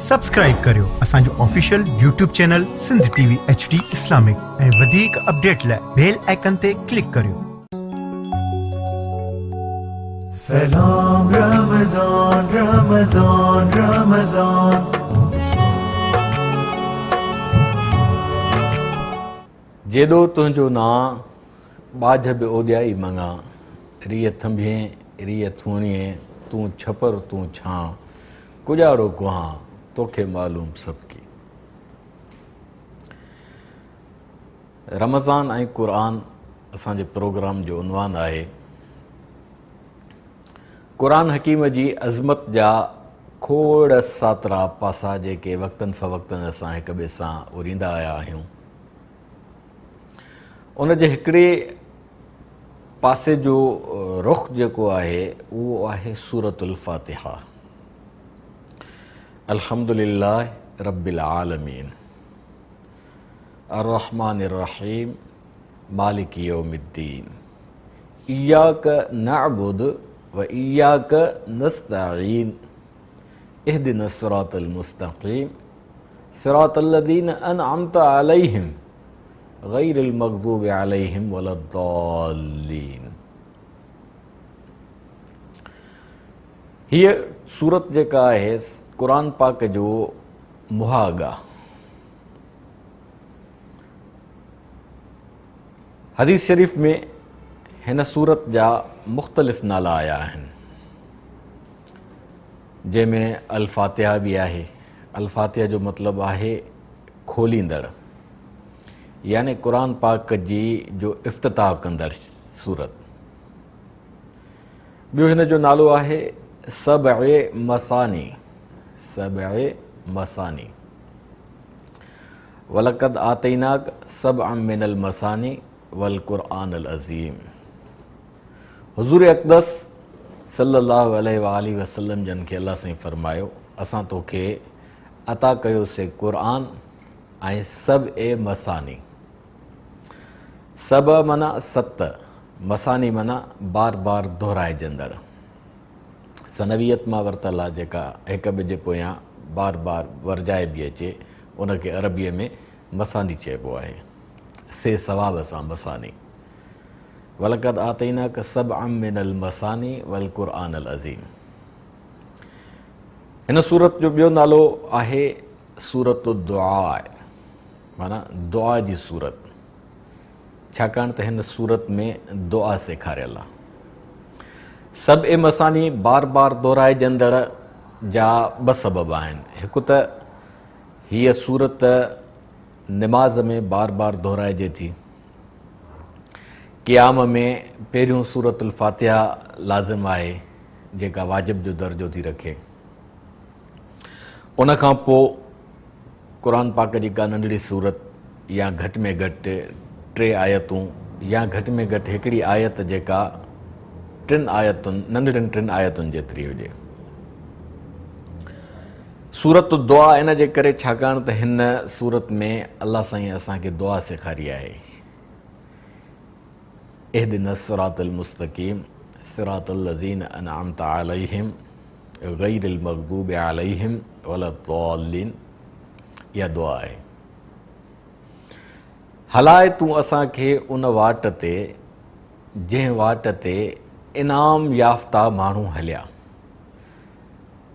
Subscribe करियो असांजो official YouTube channel Sindh TV HD Islamic ऐं वधीक अपडेट लाइ बेल आइकन ते क्लिक करियो। सलाम रमज़ान रमज़ान रमज़ान। जेॾो तुंहिंजो ना बाझ बि ओॾियाई मङा, रीअ थंभिए रीअ थूणिए, तूं छपर तूं छां, कुॼाड़ो कुहां तोखे मालूम सबकी। रमज़ान ऐं क़ुरान असांजे प्रोग्राम जो उनवान आहे। क़ुरान हकीम जी अज़मत जा खोड़ सातरा पासा जेके वक़्तनि फ़वक़्तनि असां हिक ॿिए सां उरींदा आया आहियूं। उन जे हिकिड़े पासे जो रुख़ जेको आहे उहो आहे सूरतुल फ़ातिहा। अल्हम्दुलिल्लाह रब्बिल आलमीन अर्रहमानिर रहीम मालिक यौमिद्दीन इय्याक नअबुदु व इय्याक नस्तईन इहदिनस सिरातल मुस्तक़ीम सिरातल लज़ीना अनअमता अलैहिम गैरिल मग़ज़ूबि अलैहिम वलद्दाल्लीन। हीअ सूरत जेका आहे क़ुरान पाक जो मुहागा। हदीस शरीफ़ में हिन सूरत जा मुख़्तलिफ़ नाला आया आहिनि, जंहिंमें अल-फ़ातिहा बि आहे। अल-फ़ातिहा जो मतिलबु आहे खोलींदड़, यानी क़ुरान पाक जी जो इफ़्तिताह कंदड़ सूरत। ॿियो हिन जो नालो आहे सबअ मसानी। सबअ मसानी वलक़द आतैनाक सबअम मिनल मसानी वल क़ुरआनिल अज़ीम। हुज़ूर अक़दस सल्लल्लाहु अलैहि वसल्लम जन खे अल्लाह साईं फरमायो, असां तोखे अता कयोसीं क़ुरआन ऐं सबअ मसानी। सब माना सत, मसानी माना बार बार दोहराइजंदड़। सनवियत मां वरितल आहे, जेका हिक ॿिए जे पोयां बार बार वरजाए बि अचे, उनखे अरबीअ में मसानी चइबो आहे। से सवाब सां मसानी। वलक़द आतैनाक सबअम मिनल मसानी वल क़ुरआनिल अज़ीम। हिन सूरत जो ॿियो नालो आहे सूरत दुआ, माना दुआ जी सूरत, छाकाणि त हिन सूरत में दुआ सेखारियल आहे। सबअ मसानी बार बार दोहराइजंदड़ जा ॿ सबब आहिनि। हिकु त हीअ सूरत निमाज़ में बार बार दोहराइजे थी। क़ियाम में पहिरियों सूरतुल फ़ातिहा लाज़िम आहे, जेका वाजिब जो दर्जो थी रखे। उन खां पोइ क़ुरान पाक जी का नंढड़ी सूरत या घटि में घटि 3 आयतूं या घटि में घटि हिकिड़ी आयत जेका 3 आयतुनि नंढड़ियुनि 3 आयतुनि जेतिरी हुजे। सूरत दुआ इन जे करे छाकाणि त हिन सूरत में अल्लाह साईं असांखे दुआ सेखारी आहे। इहदिनस सिरातल मुस्तक़ीम सिरातल लज़ीना अनअमता अलैहिम गैरिल मग़ज़ूबि अलैहिम वलद्दाल्लीन। इहा दुआ आहे। हलाए तूं असांखे उन वाट ते जंहिं वाट ते इनाम याफ़्ता माण्हू हलिया।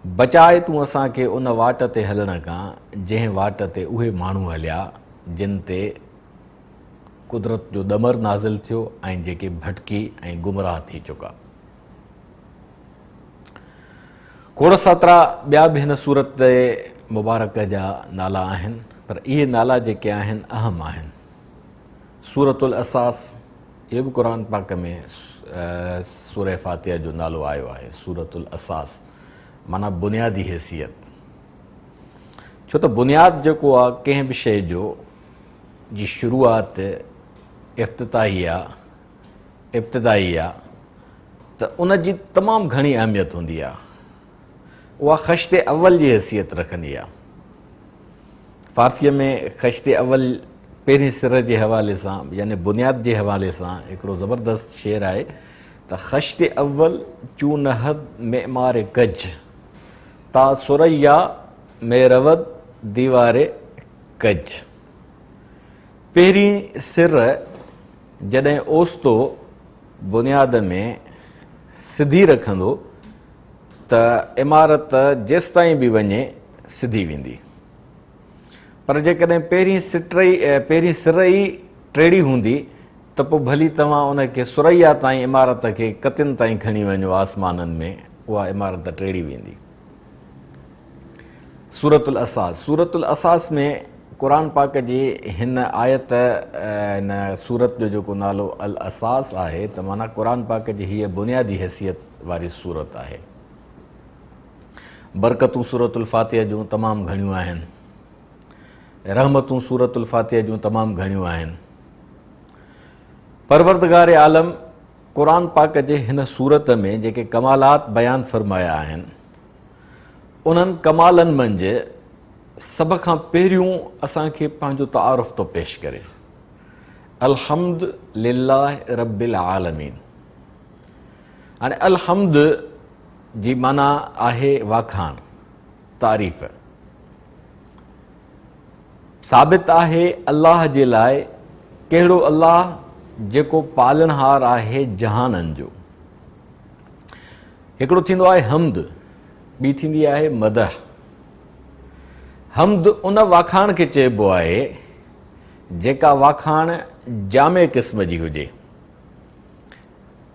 बचाए तूं असांखे उन वाट ते हलण खां जंहिं वाट ते उहे माण्हू हलिया जिन ते कुदरत जो दमर नाज़िल थियो ऐं जेके भटकी ऐं गुमराह थी चुका। खोड़ सातरा ॿिया बि हिन सूरत मुबारक जा नाला आहिनि, पर इहे नाला जेके आहिनि अहम आहिनि। सूरतुल असास, इहो बि क़ुरान पाक में सूरह फ़ातिहा जो नालो आयो आहे। सूरतुल असास माना बुनियादी हैसियत। छो त बुनियाद जेको आहे कंहिं बि शइ जो जी शुरूआत इफ़्तिताही आहे, इब्तिदाई आहे, त उन जी तमामु घणी अहमियत हूंदी आहे। उहा ख़श्ते अव्वल जी हैसियत रखंदी आहे। फ़ारसीअ में ख़श्ते अव्वल पहिरीं सिर जे हवाले सां यानी बुनियाद जे हवाले सां हिकिड़ो ज़बरदस्त शेर आहे त ख़श्ते अव्वल चूनहद मेमार गज ता सुरैया में रवद दीवारे कज। पहिरीं सिर जॾहिं ओस्तो बुनियाद में सिधी रखंदो त इमारत जेसि ताईं बि वञे सिधी वेंदी, पर जेकॾहिं पहिरीं सिर ई टेड़ी हूंदी त पोइ भली तव्हां उनखे सुरैया ताईं इमारत खे कतियुनि ताईं खणी वञो आसमाननि में, उहा इमारत टेड़ी वेंदी। सूरतुल असास में क़ुरान पाक जी हिन आयत हिन सूरत जो जेको नालो अल असास आहे त माना क़ुरान पाक जी हीअ बुनियादी हैसियत वारी सूरत आहे। बरकतूं सूरतुल फातिहा जूं तमामु घणियूं आहिनि, रहमतूं सूरतुल फातिहा जूं तमामु घणियूं आहिनि। परवरदिगार आलम क़ुरान पाक जे हिन सूरत में जेके कमालात बयानु फरमाया आहिनि, उन्हनि कमालनि मंझि सभ खां पहिरियों असांखे पंहिंजो तारुफ़ थो पेश करे, अलहम्द लिल्लाह रब्बिल आलमीन। हाणे अलहम्द जी माना आहे वाखाण, तारीफ़। साबित आहे अल्लाह जे लाइ, कहिड़ो अल्लाह जेको पालनहार आहे जहाननि जो। हिकिड़ो थींदो आहे हम्द, ॿी थींदी आहे मदह। हम्द उन वाखाण खे चइबो आहे जेका वाखाण जामे क़िस्म जी हुजे,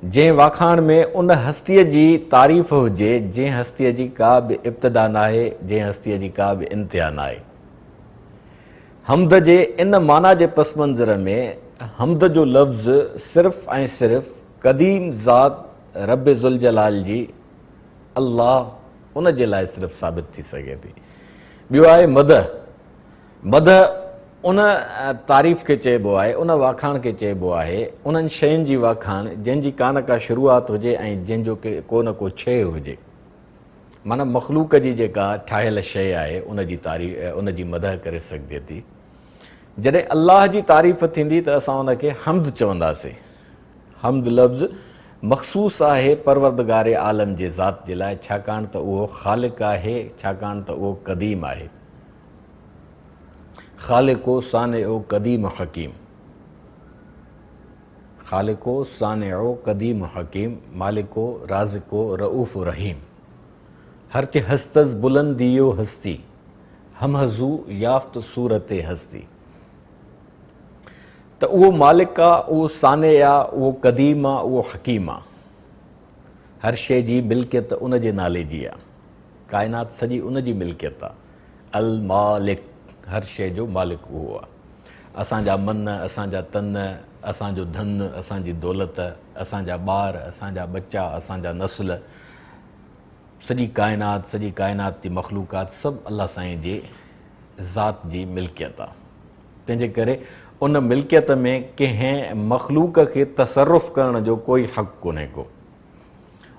जंहिं वाखाण में उन हस्तीअ जी तारीफ़ हुजे जंहिं हस्तीअ जी का बि इब्तिदा न आहे, जंहिं हस्तीअ जी का बि इंतिहा न आहे। हम्द जे इन माना जे पस मंज़र में हम्द जो लफ़्ज़ सिर्फ़ ऐं सिर्फ़ क़दीम ज़ात रब ज़ुल जलाल जी अल्लाह उन जे लाइ सिर्फ़ साबित थी सघे थी। ॿियो आहे मदह। मदह उन तारीफ़ खे चइबो आहे, उन वाखाण खे चइबो आहे, उन्हनि शयुनि जी वाखाण जंहिंजी का न का शुरूआत हुजे ऐं जंहिंजो के को न को शइ हुजे। माना मख़लूक जी जेका ठाहियल शइ आहे उनजी तारीफ़, उनजी मदह करे सघिजे थी। जॾहिं अल्लाह जी तारीफ़ थींदी त असां उनखे हम्द चवंदासीं। हम्द लफ़्ज़ मख़सूस आहे परवरदिगार आलम जे ज़ात जे लाइ, छाकाणि त उहो ख़ालिक़ आहे, छाकाणि त उहो क़दीम आहे। ख़ालिक़ो सानिओ क़दीम हकीम, ख़ालिक़ो सानिओ क़दीम हकीम, मालिको राज़िको रऊफ़ रहीम। हर्च हस्तज़ बुलंदियो हस्ती, हमहज़ू याफ़्त सूरत हस्ती। त उहो मालिक आहे, उहो साने आहे, उहो क़दीम आहे, उहो हकीम आहे। हर शइ जी मिल्कियत उन जे नाले जी आहे, काइनात सॼी उन जी मिल्कियत आहे। अल मालिक, हर शइ जो मालिक उहो आहे। असांजा मन, असांजा तन, असांजो धन, असांजी दौलत, असांजा ॿार, असांजा बच्चा, असांजा नस्ल, सॼी काइनात जी मख़लूक़ात सभु अल्लाह साईं जे ज़ात जी मिल्कियत आहे। तंहिंजे करे उन मिल्कियत में कंहिं मख़लूक खे तसरुफ़ करण जो कोई हक़ कोन्हे को।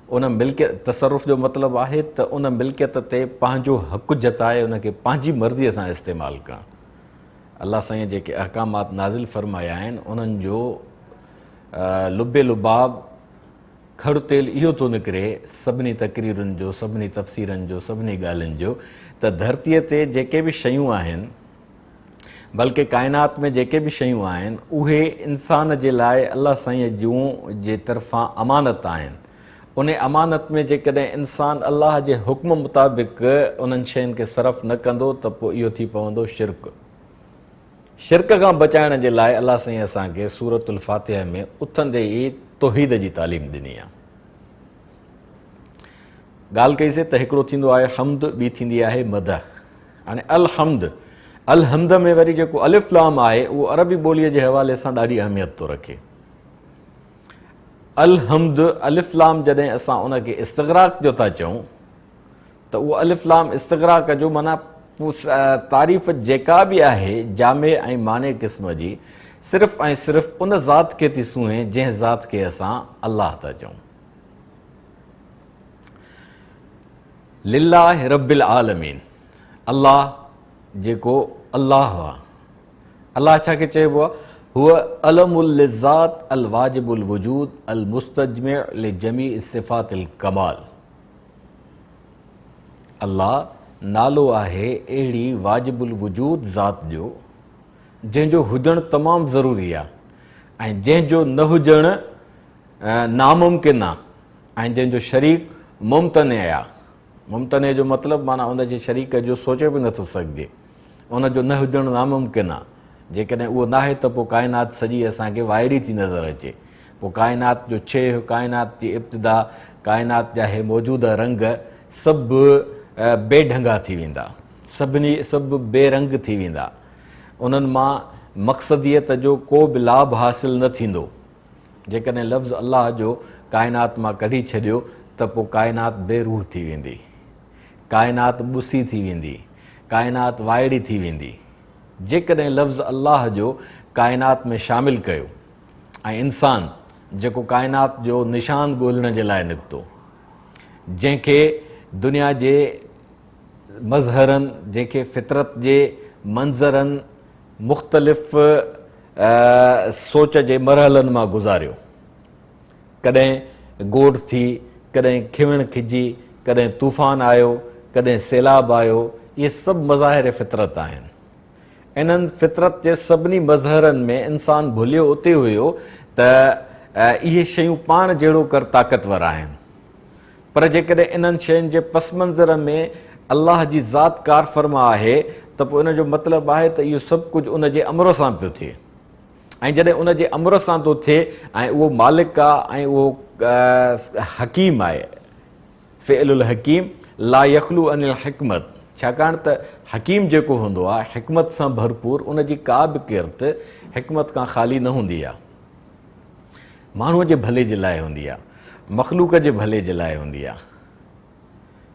उन मिल्कियत, तसरुफ़ जो मतिलबु आहे त उन मिल्कियत ते पंहिंजो हक़ु जताए उनखे पंहिंजी मर्ज़ीअ सां इस्तेमालु करणु। अल्लाह साईं जेके अहकामात नाज़िल फ़रमाया आहिनि उन्हनि जो लुबे लुबाब खड़ु तेल इहो थो निकिरे सभिनी तक़रीरुनि जो, सभिनी तफ़सीरनि जो, सभिनी ॻाल्हियुनि जो, त धरतीअ ते जेके बि शयूं आहिनि, बल्कि काइनात में जेके बि शयूं आहिनि, उहे इंसान जे लाइ अल्लाह साईं जूं जे तरफ़ां अमानत आहिनि। उन अमानत में जेकॾहिं इंसानु अल्लाह जे हुक्म मुताबिक़ उन्हनि शयुनि खे सरफ़ न कंदो त पोइ इहो थी पवंदो शिरक। शिरक खां बचाइण जे लाइ अल्लाह साईं असांखे सूरतुल फातिहा में उथंदे ई तौहीद जी तालीम ॾिनी आहे। ॻाल्हि कईसीं त हिकिड़ो थींदो आहे हम्द, ॿी थींदी आहे मदह। हाणे अलहम्द, अलहम्द में वरी जेको अलिफ लाम आहे उहो अरबी ॿोलीअ जे हवाले सां ॾाढी अहमियत थो रखे। अलहम्द अलिफ लाम जॾहिं असां उनखे इस्तिग़राक़ जो था चऊं त उहो अलिफ लाम इस्तिग़राक़ जो माना तारीफ़ जेका बि आहे जामे ऐं माने क़िस्म जी, सिर्फ़ ऐं सिर्फ़ उन ज़ात खे थी सूंहे जंहिं ज़ात खे असां अल्लाह था चऊं। लिल्लाह रब्बिल आलमीन, अल्लाह जेको अल्लाह आहे। अल्लाह छाखे चइबो आहे? हुअ अलमुल लिज़ात अल वाजिबुल वजूद अल मुस्तजमि लिजमी सिफ़ातिल कमाल। अल्लाह नालो आहे अहिड़ी वाजिबुल वजूद ज़ात जो जंहिंजो हुजणु तमामु ज़रूरी आहे ऐं जंहिंजो न हुजणु नामुमकिन आहे ऐं जंहिंजो शरीक मुमतने आहे। मुमतने जो मतिलबु माना उन जे शरीक जो सोचे बि नथो सघिजे, उनजो न हुजणु नामुमकिन आहे। जेकॾहिं उहो नाहे त पोइ काइनात सॼी असांखे वाइड़ी थी नज़र अचे। पोइ काइनात जो छेह, काइनात जी इब्तिदा, काइनात जा हे मौजूदा रंग सभु बेढंगा थी वेंदा, सभु बेरंग थी वेंदा। उन्हनि मां मक़सदियत जो को बि लाभ हासिल न थींदो। जेकॾहिं लफ़्ज़ अलाह जो काइनात मां कढी छॾियो त पोइ काइनात बेरूह थी वेंदी, काइनात ॿुसी थी वेंदी, काइनात वाइड़ी थी वेंदी। जेकॾहिं लफ़्ज़ अलाह जो काइनात में शामिलु कयो ऐं इंसान जेको काइनात जो निशान ॻोल्हण जे लाइ निकितो, जंहिंखे दुनिया जे मज़हरनि, जंहिंखे फितरत जे मंज़रनि, मुख़्तलिफ़ सोच जे मरहलनि मां गुज़ारियो, कॾहिं गोड़ थी, कॾहिं खिवण खिजी, कॾहिं तूफ़ान आयो, कॾहिं सैलाब आयो, इहे सभु मज़ाहिर फितरत आहिनि। इन्हनि फितरत जे सभिनी मज़हरनि में इंसानु भुलियो उते हुयो त इहे शयूं पाण जहिड़ो कर ताक़तवर आहिनि, पर जेकॾहिं इन्हनि शयुनि जे पस मंज़र में अलाह जी ज़ात कार फ़रमा आहे त पोइ इन जो मतिलबु आहे त इहो सभु कुझु उन जे अमर सां पियो थिए। ऐं जॾहिं उन जे अमर सां थो थिए ऐं उहो मालिक आहे ऐं उहो हकीम आहे, फ़िअलुल हकीम ला यख़लू अनिल हिकमत, छाकाणि त हकीम जेको हूंदो आहे हिकमत सां भरपूर, उन जी का बि किरत हिकमत खां ख़ाली न हूंदी आहे। माण्हूअ जे भले जे लाइ हूंदी आहे, मख़लूक जे भले जे लाइ हूंदी आहे।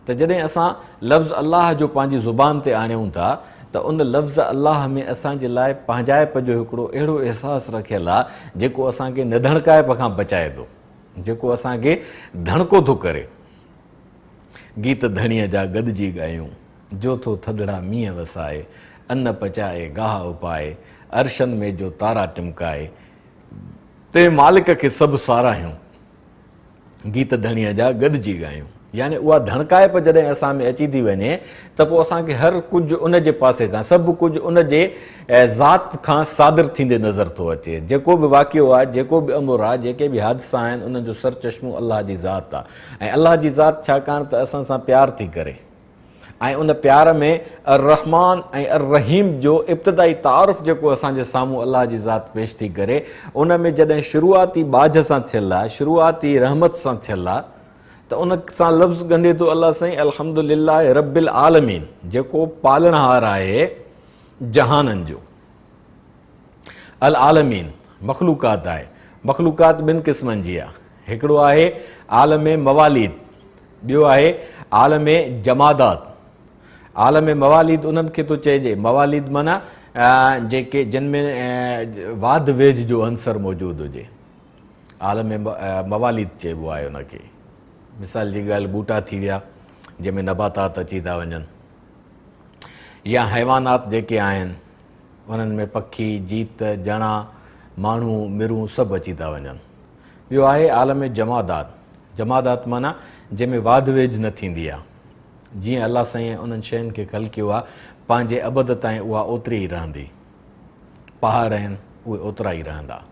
त जॾहिं असां लफ़्ज़ अलाह जो पंहिंजी ज़ुबान ते आणियूं था त उन लफ़्ज़ अलाह में असांजे लाइ पंहिंजाइप जो हिकिड़ो अहिड़ो अहसासु रखियलु आहे जेको असांखे निधणकाइप खां बचाए थो, जेको असांखे धणको थो करे। गीत धणीअ जा गॾिजी ॻायूं, जो थो थदड़ा मींहं वसाए, अन्न पचाए गाह उपाए, अर्शनि में जो तारा टिमकाए, ते मालिक खे सभु साराहियूं। गीत धणीअ जा गॾिजी ॻायूं, यानी उहा धणकाइप जॾहिं असां में अची थी वञे त पोइ असांखे हर कुझु उन जे पासे खां, सभु कुझु उन जे ज़ात खां सादिर थींदे नज़र थो अचे। जेको बि वाक़ियो आहे, जेको बि अमुर आहे, जेके बि हादिसा आहिनि, उन्हनि जो सरचश्मो अलाह जी ज़ात आहे। ऐं अलाह जी ज़ात छाकाणि त असां सां प्यारु थी करे ऐं उन प्यार में अर रहमान ऐं अर रहीम जो इब्तिदाई तारुफ़ जेको असांजे साम्हूं अलाह जी ज़ात पेश थी करे, उन में जॾहिं शुरूआती बाझ सां थियलु आहे, शुरूआती रहमत सां थियलु आहे, त उन सां लफ़्ज़ ॻंढे थो अलाह साईं अल्हम्दुलिल्लाह रब्बिल आलमीन, जेको पालणहार आहे जहाननि जो। अल आलमीन मख़लूकात आहे। मख़लूकात ॿिनि क़िस्मनि जी आहे, हिकिड़ो आहे आलम मवालिद, ॿियो आहे आलम जमादात। आलम मवालिद उन्हनि खे थो चइजे, मवालिद माना जेके जिन में वाध वेझ जो अंसर मौजूदु हुजे, आलम मवालिद चइबो आहे उनखे। मिसाल जी ॻाल्हि ॿूटा थी विया जंहिंमें नबातात अची था वञनि, या हैवानात जेके आहिनि उन्हनि में पखी, जीत, जणा, माण्हू, मिरूं सभु अची था वञनि। ॿियो आहे आलम जमादात। जमादात माना जंहिंमें वाध वेझ न थींदी आहे। जीअं अलाह साईं उन्हनि शयुनि खे ख़लकियो आहे, पंहिंजे अबद ताईं उहा ओतिरी ई रहंदी। पहाड़ आहिनि उहे ओतिरा ई रहंदा,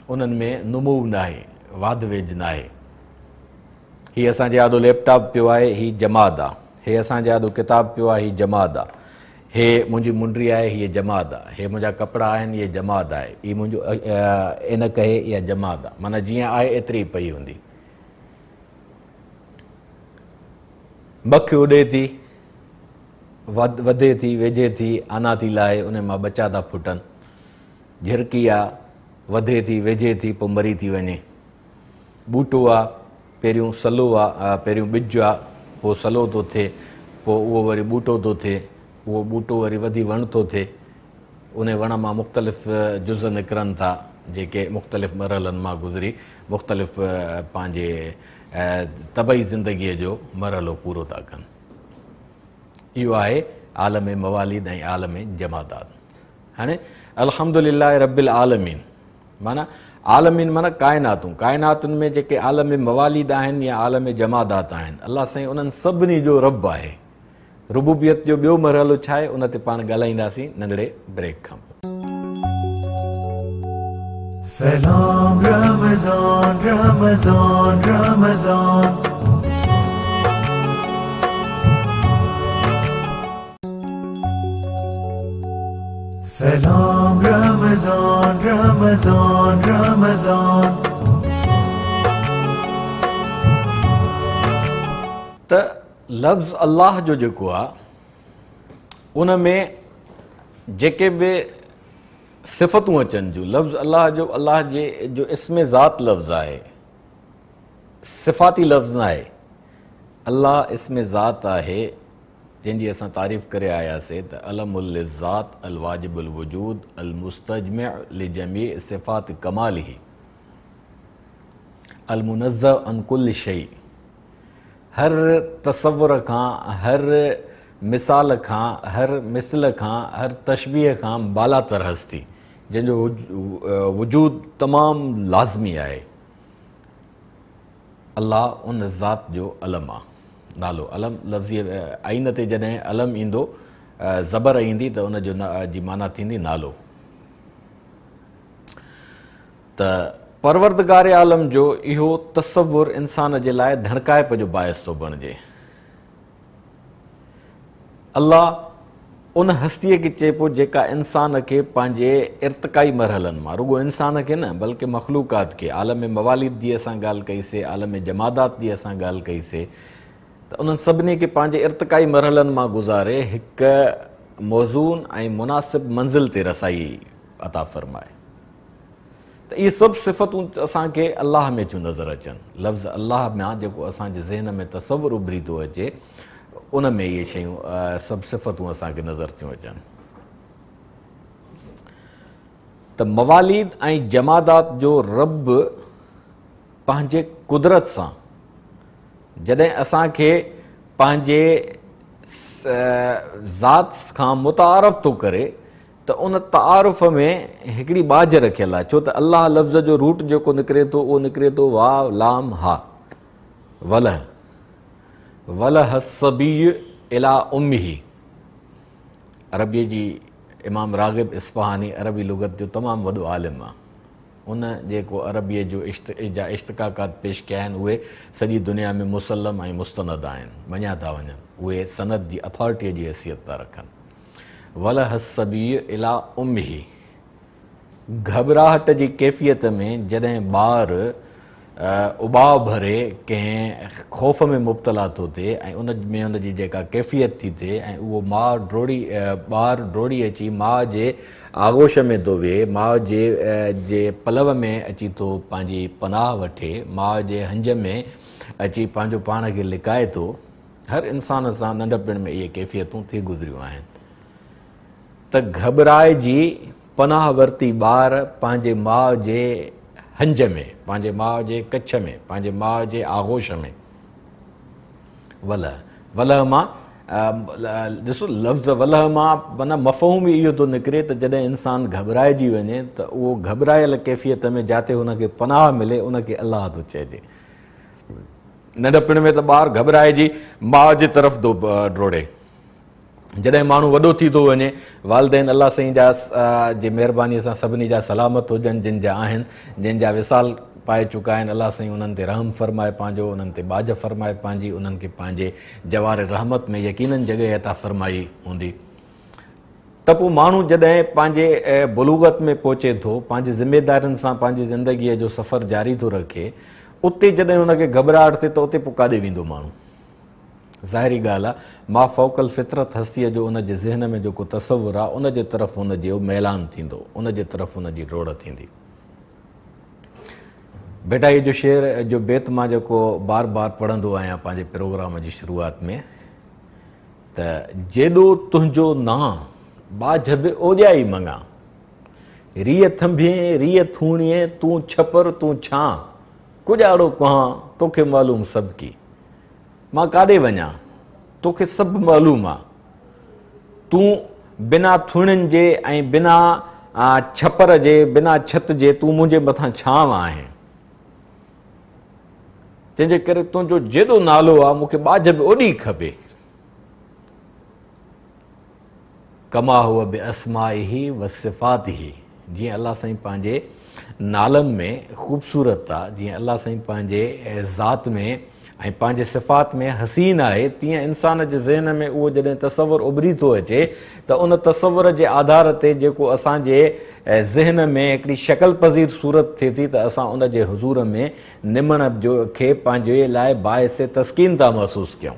उन्हनि में नुमू न आहे, वाध वेझ न आहे। हीअ असांजे आदो लैपटॉप पियो आहे, हीअ जमाद आहे। हे असांजे आदो किताबु पियो आहे, हीअ जमाद आहे। हे मुंहिंजी मुंडी आहे, हीअ जमाद आहे। हे मुंहिंजा कपिड़ा आहिनि, इहे जमाद आहे। हीअ मुंहिंजो इन कहे इहा जमाद आहे, माना जीअं आहे एतिरी पई हूंदी। मखि उॾे थी, वधे थी, वेझे थी, आना थी लाहे, उन मां बचा था फुटनि। झिरकी आहे, वधे थी, वेझे थी, पोइ मरी थी वञे। ॿूटो आहे, पहिरियों सलो आहे, पहिरियों ॿिज आहे, पोइ सलो थो थिए, पोइ उहो वरी ॿूटो थो थिए, उहो ॿूटो वरी वधी वण थो थिए। उन वण मां मुख़्तलिफ़ जुज़ निकिरनि था जेके मुख़्तलिफ़ मरहलनि मां गुज़री मुख़्तलिफ़ पंहिंजे तबई ज़िंदगीअ जो मरहलो पूरो था कनि। इहो आहे आलम मवालिद ऐं आलम जमादात। हाणे अल्हम्दुलिल्लाह रब्बिल आलमीन माना आलमीन माना काइनातूं। काइनातुनि में जेके आलम मवालिद आहिनि या आलम जमादात आहिनि, अलाह साईं उन्हनि सभिनी जो रब आहे। रुबूबियत जो ॿियो मरहलो छा आहे उन ते पाण ॻाल्हाईंदासीं नंढड़े ब्रेक खां पोइ. Salam Ramazan, Ramazan, Ramazan. Salam Ramazan, Ramazan, Ramazan. त लफ़्ज़ अल्लाह जो जेको आहे उन में जेके बि सिफ़तूं अचनि जूं लफ़्ज़ अल्लाह जे जो इस्म ज़ात लफ़्ज़ आहे, सिफ़ाती लफ़्ज़ न आहे. अल्लाह इस्म ज़ात आहे जंहिंजी असां तारीफ़ करे आयासीं त अलमुल ज़ात अल वाजिबुल वजूद अल मुस्तजमिअ लिजमी सिफ़ात कमालिही अल मुनज़्ज़ह अन कुल्ल शै. हर तसव्वुर खां, हर मिसाल खां, हर मिसल खां, हर तशबीह खां बालातर हस्ती जंहिंजो वजूद तमामु लाज़मी आहे. अल्लाह उन ज़ात जो अलम आहे, नालो. अलम लफ़्ज़ी आइन ते जॾहिं अलम ईंदो, ज़बर ईंदी त उन जो जी माना थींदी नालो. त परवरदिगार आलम जो इहो तसव्वुर इंसान जे लाइ धणकाइप जो बाइस थो बणिजे. अल्लाह उन हस्तीअ खे चए पियो जेका इंसान खे पंहिंजे इर्तिकाई मरहलनि मां, रुगो इंसान खे न बल्कि मख़लूक़ात खे, आलम मवालिद जी असां ॻाल्हि कईसीं, आलम जमादात जी असां ॻाल्हि कईसीं, त उन्हनि सभिनी खे पंहिंजे इर्तिकाई मरहलनि मां गुज़ारे हिकु मौज़ून ऐं मुनासिब मंज़िल ते रसाई अता फ़रमाए. त इहे सभु सिफ़तूं असांखे अलाह में थियूं नज़र अचनि. लफ़्ज़ अलाह मां जेको असांजे ज़हन में तसवुरु उभरी थो अचे उन में इहे शयूं सभु सिफ़तूं असांखे नज़र थियूं अचनि. त मवालिद ऐं जमादात जो रब पंहिंजे कुदरत सां जॾहिं असांखे पंहिंजे ज़ात खां मुतारफ़ थो करे त उन तारुफ़ में हिकिड़ी बाज रखियल आहे. छो त अलाह लफ़्ज़ जो रूट जेको निकिरे थो उहो निकिरे थो वाव लाम हा. वलह वलह सबी इला उम्मिही. अरबीअ जी इमाम राग़िब इस्फ़हानी अरबी लुग़त जो तमामु वॾो आलिम आहे. उन जेको अरबीअ जो जा इश्तिक़ाक़ात पेश कया आहिनि उहे सॼी दुनिया में मुसलम ऐं मुस्तनद आहिनि, मञिया था वञनि. उहे सनद जी अथॉरिटीअ जी हैसियत था रखनि. वलह सबी इला उम्मिही. घबराहट जी कैफ़ियत में जॾहिं ॿार उबाउ भरे कंहिं ख़ौफ़ में मुब्तला थो थिए ऐं उन में उनजी जेका कैफ़ियत थी थिए ऐं उहो ॿार डोड़ी अची माउ जे आगोश में थो वेहे, माउ जे पलव में अची थो पंहिंजी पनाह वठे, माउ जे हंज में अची पंहिंजो पाण खे लिकाए थो. हर इंसान सां नंढपण में इहे कैफ़ियतूं थी गुज़रियूं आहिनि. त घबराइजी पनाह वरिती ॿार पंहिंजे माउ जे हंज में, पंहिंजे माउ जे कच्छ में, पंहिंजे माउ जे आगोश में. वलह मां ॾिसो लफ़्ज़ वलह मां माना मफ़हूम ई इहो थो निकिरे त जॾहिं इंसानु घबराइजी वञे त उहो घबरायल कैफ़ियत में जिते हुनखे पनाह मिले उनखे अलाह थो चइजे. नंढपण में त ॿारु घबराइजी माउ जे तरफ़ थो डोड़े. जॾहिं माण्हू वॾो थी थो वञे, वालिदैन अलाह साईं जा जे महिरबानीअ सां सभिनी जा सलामत हुजनि, जिन जा आहिनि, जिन जा विसाल पाए चुका आहिनि, अलाह साईं उन्हनि ते रहम फ़रमाए पंहिंजो, उन्हनि ते बाज फ़रमाए पंहिंजी, उन्हनि खे पंहिंजे जवार रहमत में यकीननि जॻह अता फ़रमाई हूंदी. त पोइ माण्हू जॾहिं पंहिंजे बुलूगत में पहुचे थो, पंहिंजी ज़िमेदारियुनि सां पंहिंजी ज़िंदगीअ जो सफ़र जारी थो रखे, उते जॾहिं हुनखे घबराहट थिए त उते पोइ काॾे वेंदो माण्हू. ज़ाहिरी ॻाल्हि आहे, मा फ़ौक़ल फितरत हस्तीअ जो उनजे ज़हन में जेको तसवुरु आहे उन जे तरफ़ उनजो मैलान थींदो, उन जे तरफ़ उनजी रोड़ थींदी. बेटा इहो जो शेर जो बेत मां जेको बार बार पढ़ंदो आहियां पंहिंजे प्रोग्राम जी शुरूआत में, त जेॾो तुंहिंजो नां बाझ बि ओॼाई मङा, रीअ थंभे रीअ थूणीअ तूं छपर तूं छां, कुॼाड़ो कहां तोखे मालूम सभु की. मां काॾे वञा तोखे सभु मालूम आहे, तूं बिना थुणियुनि जे ऐं बिना छपर जे बिना छत जे तूं मुंहिंजे मथां छांव आहे. तंहिंजे करे तुंहिंजो जेॾो नालो आहे मूंखे बाझ बि ओॾी खपे. कमा हुआ बि अस्माइही व सिफ़ातिही। जीअं अल्लाह साईं पंहिंजे नालनि में ख़ूबसूरत आहे, जीअं अल्लाह साईं पंहिंजे ज़ात में ऐं पंहिंजे सिफ़ात में हसीन आहे, तीअं इंसान जे ज़हन में उहो जॾहिं तसवुरु उभरी थो अचे त उन तसवुर जे आधार ते जेको असांजे ज़हन में हिकिड़ी शकल पज़ीर सूरत थिए थी त असां उन जे हुज़ूर में निमण जो खे पंहिंजे लाइ बाहिस तस्कीन था महसूसु कयूं।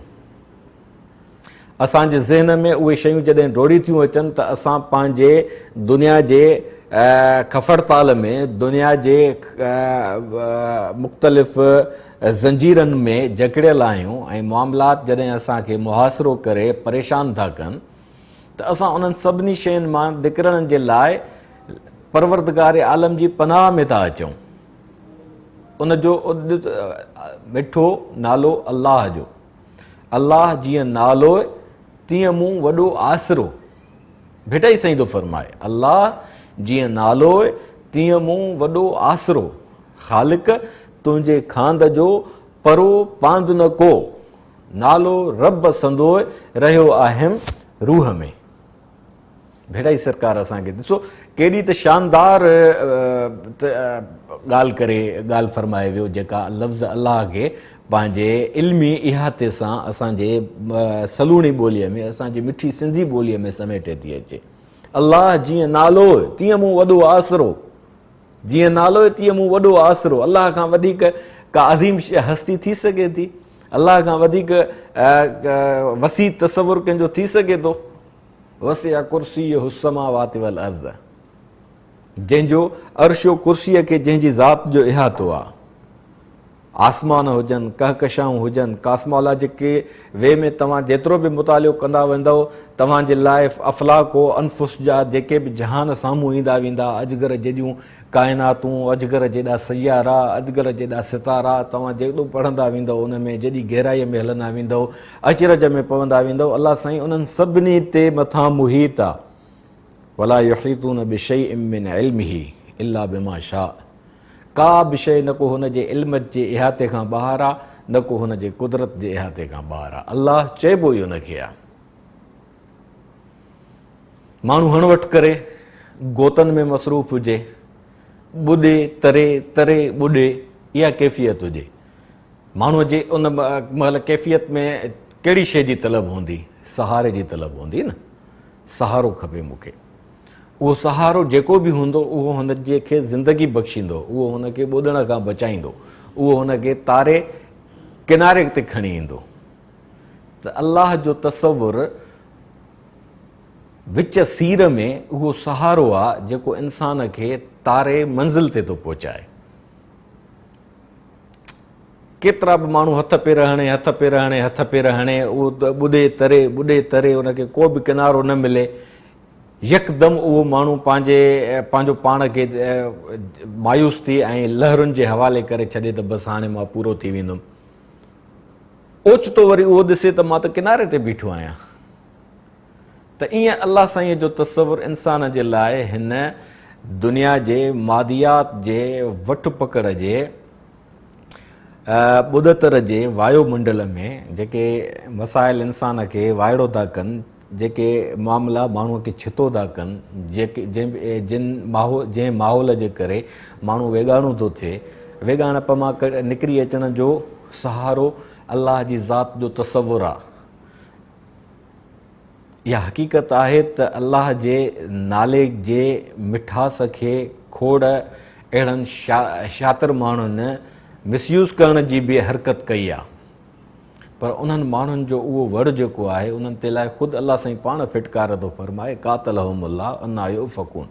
असांजे ज़हन में उहे शयूं जॾहिं डोड़ी थियूं अचनि त असां पंहिंजे दुनिया जे खफड़ताल में, दुनिया जे मुख़्तलिफ़ ज़ंजीरनि में जकड़ियल आहियूं ऐं मामलात जॾहिं असांखे मुहासिरो करे परेशान था कनि त असां उन्हनि सभिनी शयुनि मां निकिरण जे लाइ परवरदिगार आलम जी पनाह में था अचूं। उन जो मिठो नालो अल्लाह जो। अल्लाह जीअं नालो तीअं मूं वॾो आसिरो। भेटा ई साईं थो फरमाए, अल्लाह जीअं नालो तीअं मूं वॾो आसिरो। ख़ालिक तुंहिंजे खांद जो परो पांद न को, नालो रब संदो रहियो आहिम रूह में। भेड़ा ई सरकार असांखे ॾिसो केॾी त शानदार ॻाल्हि फरमाए वियो, जेका लफ़्ज़ अल्लाह खे पंहिंजे इल्मी इहाते सां असांजे सलूणी ॿोलीअ में, असांजी मिठी सिंधी ॿोलीअ में समेटे थी अचे। अल्लाह जीअं नालो तीअं मूं वॾो आसिरो, जीअं नालो तीअं मूं वॾो आसिरो। अल्लाह खां वधीक का अज़ीम हस्ती थी सघे थी? अल्लाह खां वधीक वसी तसवुर कंहिंजो थी सघे थो? वसिया कुर्सी हुस्समावाति वल अर्ज़, जंहिंजो अर्शो कुर्सीअ खे जंहिंजी ज़ात जो इहातो आहे। आसमान हुजनि, कहकशाऊं हुजनि, कासमौला जेके वे में तव्हां जेतिरो बि मुतालियो कंदा वेंदव तव्हांजे लाइ अफ़लाको अनफुस जा जेके बि जहान साम्हूं ईंदा वेंदा, अजगर जेॾियूं काइनातूं, अजगर जेॾा सयारा, अजगर जेॾा सितारा, तव्हां जेॾो पढ़ंदा वेंदव उन में जेॾी गहराईअ में हलंदा वेंदव, अचरज में पवंदा वेंदव, अल्लाह साईं उन्हनि सभिनी ते मथां मुहीत आहे। वला युहीतून बिशैइन मिन इल्मिही इल्ला बिमा शा। का बि शइ न को हुन जे इल्म जे इहाते खां ॿाहिरि आहे, न को हुन जे कुदरत जे इहाते खां ॿाहिरि आहे। अल्लाह चइबो ई हुनखे आहे। माण्हू हणवट करे गोतनि में मसरूफ़ हुजे, ॿुॾे तरे तरे ॿुॾे, इहा कैफ़ियत हुजे माण्हूअ जे, उन महिल कैफ़ियत में कहिड़ी शइ जी तलब हूंदी? सहारे जी तलब हूंदी न। सहारो खपे मूंखे। उहो सहारो जेको बि हूंदो उहो हुन जे खे ज़िंदगी बख़्शींदो, उहो हुनखे ॿुॾण खां बचाईंदो, उहो हुनखे तारे किनारे ते खणी ईंदो। त अल्लाह जो तसवुरु विच सीर में उहो सहारो आहे जेको इंसान खे तारे मंज़िल ते थो पहुचाए। केतिरा बि माण्हू हथ पेर हणे उहो ॿुॾे तरे उनखे को बि किनारो न मिले, यकदम उहो माण्हू पंहिंजो पाण खे मायूस थी ऐं लहरुनि जे हवाले करे छॾे त बसि हाणे मां पूरो थी वेंदुमि। ओचितो वरी उहो ॾिसे त मां त किनारे ते बीठो आहियां। त ईअं अल्लाह साईं जो तसवुरु इंसान जे लाइ हिन दुनिया जे मादियात जे वठ पकड़ जे ॿुॾतर जे वायुमंडल में जेके मसाइल इंसान खे वाइड़ो था कनि, जेके मामला माण्हूअ खे छितो था कनि, जंहिं माहौल जे करे माण्हू वेगाणो थो थिए, वेगाणप मां निकिरी अचण जो सहारो अल्लाह जी ज़ात जो तसवुरु आहे। इहा हक़ीक़त आहे त अल्लाह जे नाले जे मिठास खे खोड़ अहिड़नि शातिर माण्हुनि मिसयूज़ करण जी बि हरकत कई आहे, पर उन्हनि माण्हुनि जो उहो वड़ जेको आहे उन्हनि ते लाइ ख़ुदि अल्लाह साईं पाण फिटकार थो फरमाए, कातलहुमुल्लाह अन्ना युफ़कून।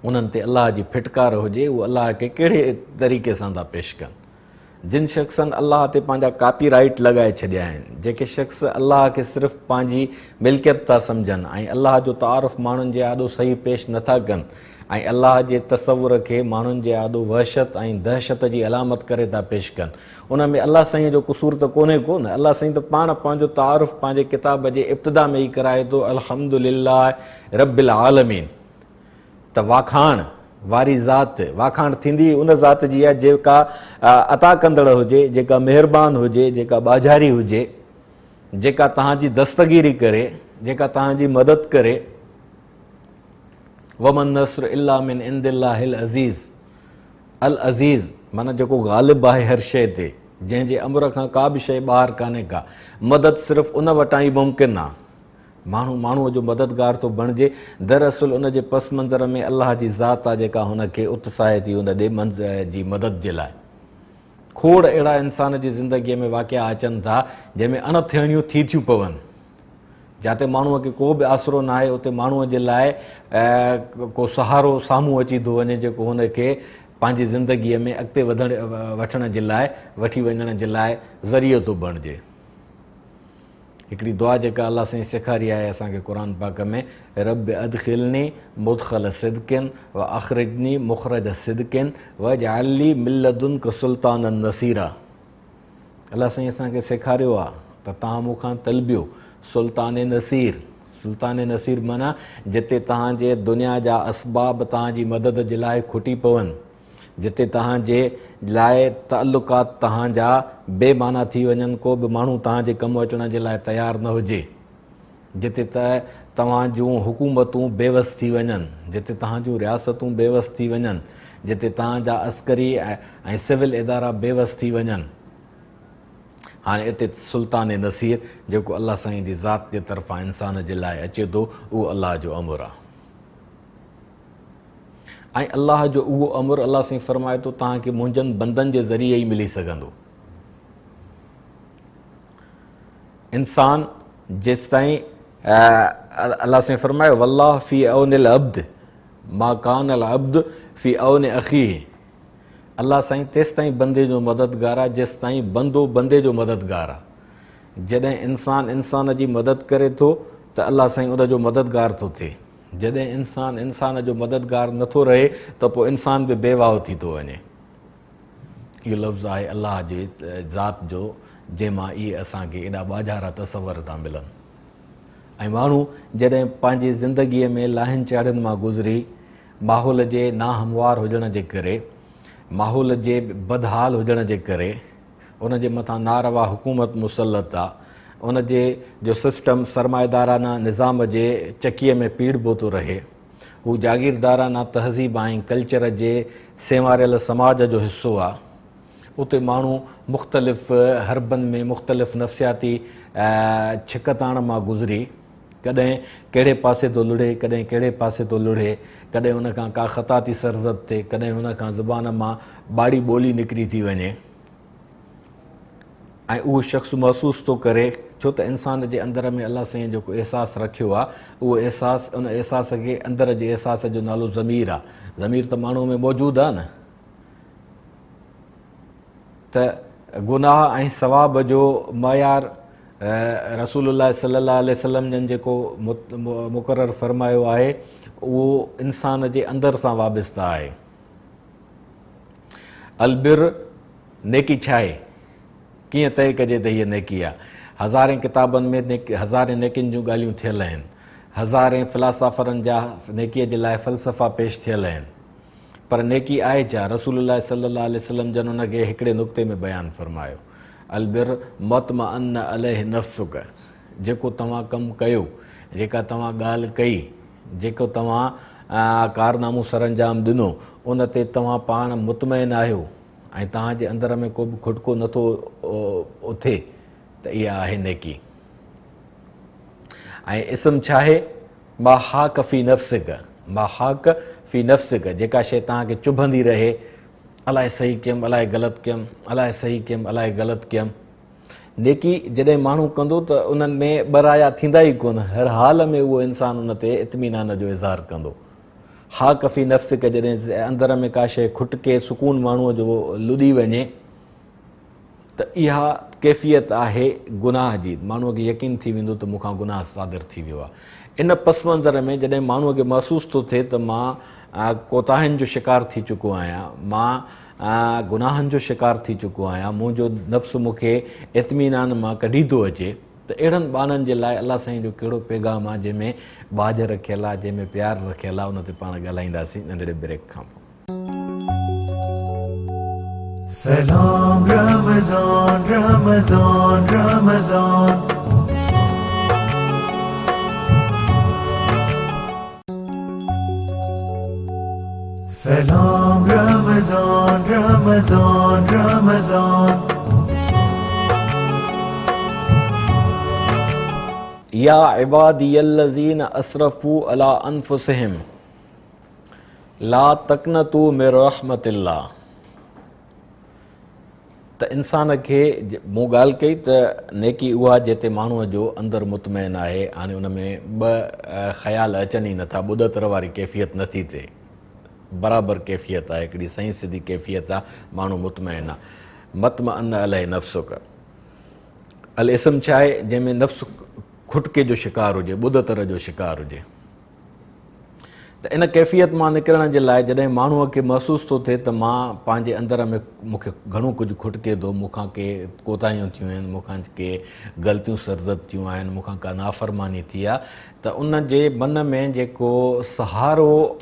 उन्हनि ते अल्लाह जी फिटकार हुजे, उहो अल्लाह खे कहिड़े तरीक़े सां था पेश कनि। जिन शख़्सनि अल्लाह ते पंहिंजा कापी राइट लॻाए छॾिया आहिनि, जेके शख़्स अल्लाह खे सिर्फ़ु पंहिंजी मिल्कियत था सम्झनि ऐं अल्लाह जो तारुफ़ माण्हुनि जे आॾो सही पेश नथा कनि ऐं अल्लाह जे तसवुर खे माण्हुनि जे आॾो वहशत ऐं दहशत जी अलामत करे था पेश कनि, उन में अल्लाह साईं जो क़सूर त कोन्हे को न। अल्लाह साईं त पाण पंहिंजो तारुफ़ पंहिंजे किताब जे इब्तिदा में ई कराए थो, अल्हम्दुलिल्लाह रब्बिल आलमीन। त वाखाण वारी ज़ात, वाखाण थींदी उन ज़ात जी आहे जेका अता कंदड़ हुजे, जेका महिरबान हुजे, जेका ॿाझारी हुजे, जेका तव्हांजी दस्तगीरी करे जेका तव्हांजी मदद करे। वमन नस्र इल्ला मिन इंदिल्लाहिल अज़ीज़, अल अज़ीज़ माना जेको ग़ालिब आहे हर शइ ते, जंहिंजे अमर खां का बि शइ ॿाहिरि कान्हे का। मदद सिर्फ़ु उन वटां ई मुमकिन आहे। माण्हूअ जो मददगार थो बणिजे, दरअसल उन जे पस मंज़र में अलाह जी ज़ात आहे जेका हुनखे उत्साहे थी उन ॾे जी मदद जे लाइ। खोड़ अहिड़ा इंसान जी ज़िंदगीअ में वाक़िया अचनि था जंहिंमें अणथियणियूं थी थियूं पवनि, जिते माण्हूअ खे को बि आसरो न आहे, उते माण्हूअ जे लाइ को सहारो साम्हूं अची थो वञे जेको हुनखे पंहिंजी ज़िंदगीअ में अॻिते वठण जे लाइ, वठी वञण जे लाइ ज़रियो थो बणिजे। हिकिड़ी दुआ जेका अलाह साईं सेखारी आहे असांखे क़ुर पाक में, रब अदखिलनी मुदखल सिद्किन व अखरिजनी मुखरज सिद्किन वजअलनी मिन लदुनक सुल्तानन नसीरा। अलाह साईं असांखे सेखारियो आहे त तव्हां मूंखां तलबियो सुल्तान नसीर। सुल्तान नसीर माना जिते तव्हांजे दुनिया जा असबाब तव्हांजी मदद जे लाइ खुटी पवनि, जिते तव्हांजे लाइ ताल्लुकात तव्हांजा बेमाना थी वञनि, को बि माण्हू तव्हांजे कमु अचण जे लाइ तयारु न हुजे, जिते तव्हां जूं हुकूमतूं बेवस थी वञनि, जिते तव्हांजूं रियासतूं बेवस थी वञनि, जिते तव्हांजा अस्करी ऐं सिविल इदारा बेवस थी वञनि। हाणे हिते सुल्तान नसीर जेको अलाह साईं जी ज़ात जे तरफ़ां इंसान जे लाइ अचे थो, उहो अलाह जो अमर आहे। ऐं अलाह जो उहो अमर अलाह साईं फरमाए थो तव्हांखे मुंहिंजनि बंदनि जे ज़रिए ई मिली सघंदो। इंसान जेसि ताईं अलाह साईं फरमायो वल्लाह फी औनिल अब्द मा कान अल अब्द फी औन अखीह। अलाह साईं तेसि ताईं बंदे जो मददगार आहे जेसि ताईं बंदो बंदे जो मददगार आहे। जॾहिं इंसान जी मदद करे थो त अलाह साईं उन जो मददगार थो थिए। जॾहिं इंसान जो मददगार नथो रहे त पोइ इंसान बि बेवाह थी थो वञे। इहो लफ़्ज़ आहे अलाह जे ज़ात जो, जंहिंमां इहे असांखे एॾा ॿाझारा तसवर था मिलनि। ऐं माण्हू जॾहिं पंहिंजी ज़िंदगीअ में लाहिन चाढ़ियुनि मां गुज़री, माहौल जे नाहमवार हुजण जे करे, माहौल जे बदहाल हुजण जे करे, उन जे मथां नारवा हुकूमत मुसलत आहे, उन जे जो सिस्टम सरमाएदाराना निज़ाम जे चकीअ में पीड़बो थो रहे, हू जागीरदाराना तहज़ीब ऐं कल्चर जे सेवारियल समाज जो हिसो आहे, उते माण्हू मुख़्तलिफ़ हरबनि में मुख़्तलिफ़ नफ़सियाती छिकताण मां गुज़री, कॾहिं कहिड़े पासे थो लुढ़े, कॾहिं कहिड़े पासे थो लुढ़े, कॾहिं हुन खां का ख़ता थी सरज़द थिए, कॾहिं हुन खां ज़ुबान मां ॿाड़ी ॿोली निकिरी थी वञे। ऐं उहो शख़्स महसूसु थो करे, छो त इंसान जे अंदर में अलाह साईं जेको अहसासु रखियो आहे, उहो अहसासु उन अहसास खे अंदर जे अहसास जो नालो ज़मीर आहे। ज़मीर त माण्हूअ में मौजूदु आहे न। त गुनाह ऐं सवाब जो मयार रसूलुल्लाह सल्लल्लाहु अलैहि वसल्लम जन जेको मुक़ररु फरमायो आहे, उहो इंसान जे अंदर सां वाबस्ता आहे। अलबिर नेकी छा आहे, कीअं तय कजे त हीअ नेकी आहे। हज़ारे किताबनि में हज़ारे नेकियुनि जूं ॻाल्हियूं थियल आहिनि, हज़ारे फ़िलासफ़रनि जा नेकीअ जे लाइ फ़लसफ़ा पेश थियल आहिनि, पर नेकी आहे छा? रसूलुल्लाह सल्लल्लाहु अलैहि वसल्लम जन उनखे हिकिड़े नुक़्ते में बयानु फरमायो, अलबिर मतमअन्न अलैहि नफ़्सुक। जेको तव्हां कमु कयो, जेका तव्हां ॻाल्हि कई, जेको तव्हां कारनामो सरअंजाम ॾिनो, उन ते तव्हां पाण मुतमइन आहियो ऐं तव्हांजे अंदर में को बि खुटको नथो उथे, त इहा आहे नेकी। ऐं इस्म छा आहे? मा हाक फ़ी नफ़्सिक, मा हाक फ़ी नफ़्सिक, जेका शइ तव्हांखे चुभंदी रहे, अलाए सही कयुमि, अलाए ग़लति कयुमि, अलाए सही कयुमि, अलाए ग़लति कयुमि। नेकी जॾहिं माण्हू कंदो त उन्हनि में ॿराया थींदा ई कोन, हर हाल में उहो इंसानु उन ते इत्मीनान जो इज़हार कंदो। हा कफ़ी नफ़्सिक, जॾहिं अंदर में का शइ खुटके सुकून माण्हूअ जो लुॾी वञे, त इहा कैफ़ियत आहे गुनाह जी। माण्हूअ खे यकीन थी वेंदो त मूंखां गुनाह सादिर थी वियो आहे। इन पस मंज़र में जॾहिं माण्हूअ खे महसूसु थो थिए त मां कोताहियुनि जो शिकार थी चुको आहियां, मां गुनाहनि जो शिकार थी चुको आहियां, मुंहिंजो नफ़्स मूंखे इत्मीनान मां कढी थो अचे, त अहिड़नि ॿारनि जे लाइ अलाह साईं जो कहिड़ो पैगाम आहे जंहिंमें बाज रखियल आहे, जंहिंमें प्यारु रखियल आहे। उन ते पाण ॻाल्हाईंदासीं नंढड़े ब्रेक खां पोइ। सलाम Ramzan Ramzan Ramzan Salam Ramazan, Ramazan, Ramazan. या इबादियल्लज़ीन असरफ़ू अला अनफुसिहिम ला तक़नतू मिन रहमतिल्लाह। त इंसान खे मूं ॻाल्हि कई त नेकी उहा जिते माण्हूअ जो अंदरि मुतमइन आहे। हाणे उन में ॿ ख़्याल अचनि ई नथा, ॿुॾतर वारी कैफ़ियत नथी थिए, बराबरि कैफ़ियत आहे, हिकिड़ी सही सिधी कैफ़ियत आहे, माण्हू मुतमइन आहे। मतमअन अलैहि नफ़्सुक, अल इस्म छा आहे, जंहिंमें नफ़्स खुटके जो शिकार हुजे, ॿुॾतर जो शिकार हुजे। त इन कैफ़ियत मां निकिरण जे लाइ जॾहिं माण्हूअ खे महसूसु थो थिए त मां पंहिंजे अंदर में मूंखे घणो कुझु खुटके थो, मूंखां के कोताहियूं थियूं आहिनि, मूंखां के ग़लतियूं सरज़द थियूं आहिनि, मूंखां का नाफ़रमानी थी आहे, त उन जे मन में जेको सहारो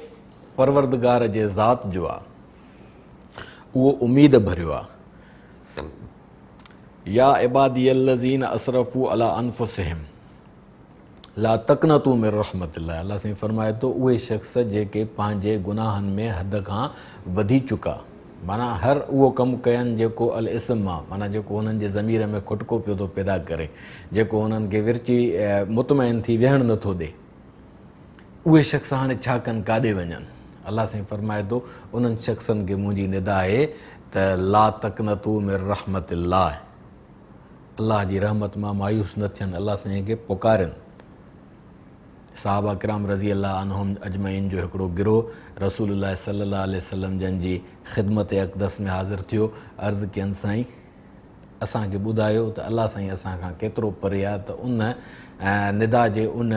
परवरदिगार जे ज़ात जो आहे उहो उमीद भरियो आहे। या इबादियल्लज़ीन असरफ़ू अला अनफुसिहिम ला तक़नतू मिन रहमतिल्लाह। अल्लाह साईं फरमाए थो, उहे शख़्स जेके पंहिंजे गुनाहनि में हद खां वधी चुका, माना हर उहो कमु कयनि जेको अल इस्म आहे, माना जेको हुननि जे ज़मीर में खुटको पियो थो पैदा करे, जेको हुननि खे विरची मुतमइन थी विहणु नथो ॾे, उहे शख़्स हाणे छा कनि, काॾे वञनि। अल्लाह साईं फरमाए थो, उन्हनि शख़्सनि खे मुंहिंजी निदा आहे त ला तक़नतू मिन रहमतिल्लाह, अल्लाह जी रहमत मां मायूस न थियनि, अल्लाह साईं खे पुकारनि। साहबा किराम रज़ी अल्लाह अन्हुम अजमईन जो हिकिड़ो गिरोह रसूलुल्लाह सल्लल्लाहु अलैहि वसल्लम जन जी ख़िदमत अक़दस में हाज़िर थियो, अर्ज़ु कयनि, साईं असांखे ॿुधायो त अल्लाह साईं असांखां केतिरो परे आहे, त उन निदा जे उन